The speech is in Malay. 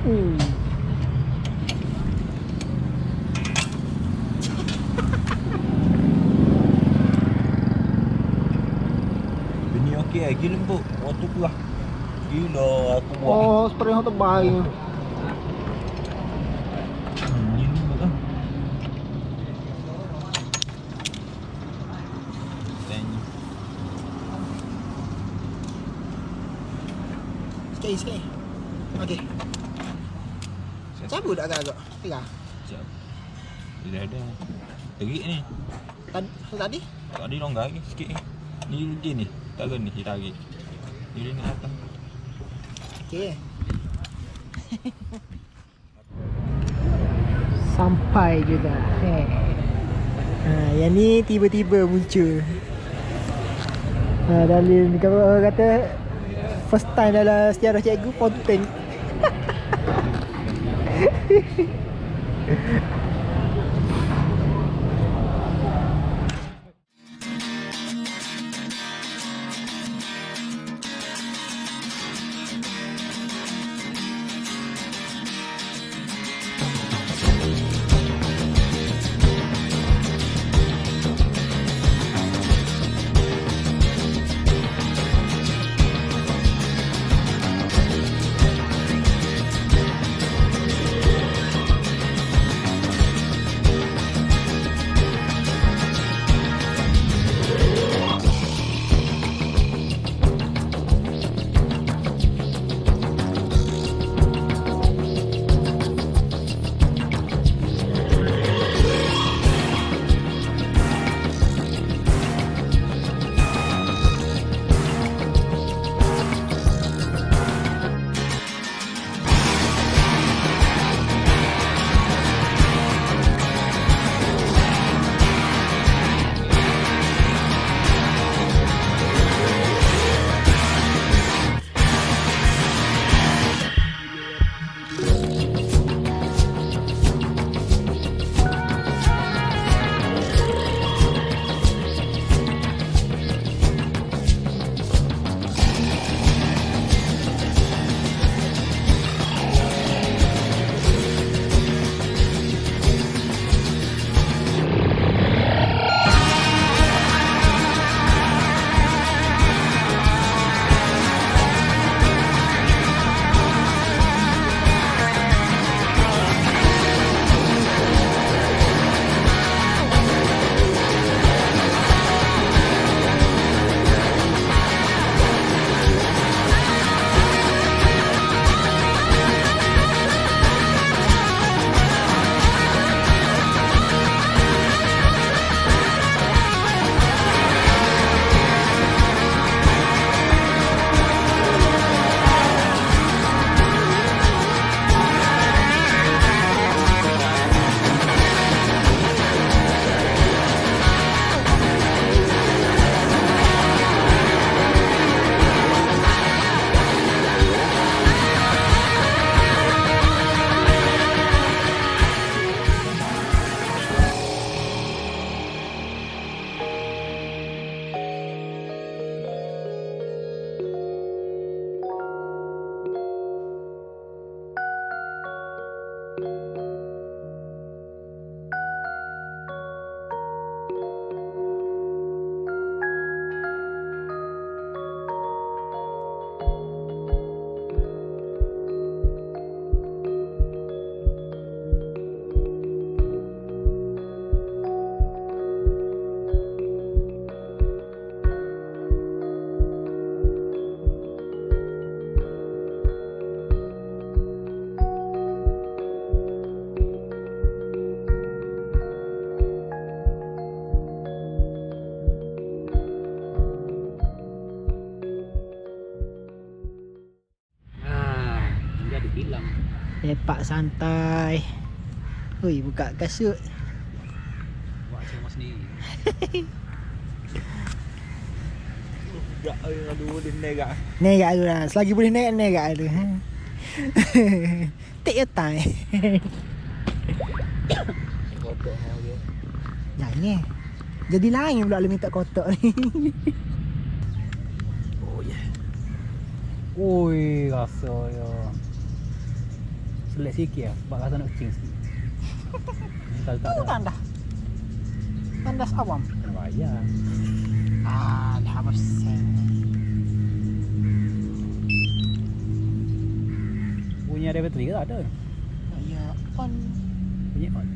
Bini okey lagi lembut. Waktu tu lah. Gila aku buat. Oh, spray yang terbaik. Ni lembut lah. Sikit. Okey. Cabut agak-agak. Tengah. Sekejap. Dia ada. Terik ni. Tadi? Tadi longgar lagi sikit ni. Ni dia ni. Tak ada ni kita tarik. Dia ni atas. Okey. Sampai juga. Yang ni tiba-tiba muncul. Dalil kalau orang kata first time dalam sejarah cikgu fonten. Lepak santai. Hui, buka kasut. Buat rumah sendiri. Tak ada boleh nerak. Nerak tu lah. Selagi boleh nerak tu. Take your time. Kotak dia. Jangan. Jadi lain pula lu minta kotak ni. Oh yeah. Oi, rasanya. Selit sikit lah sebab rasa nak kecing sikit. Kalau tak ada Tandas. Tandas awam. kena bayar. Dah bosan. Bunyi ada bateri ke tak ada? Ya, on. Bunyi on.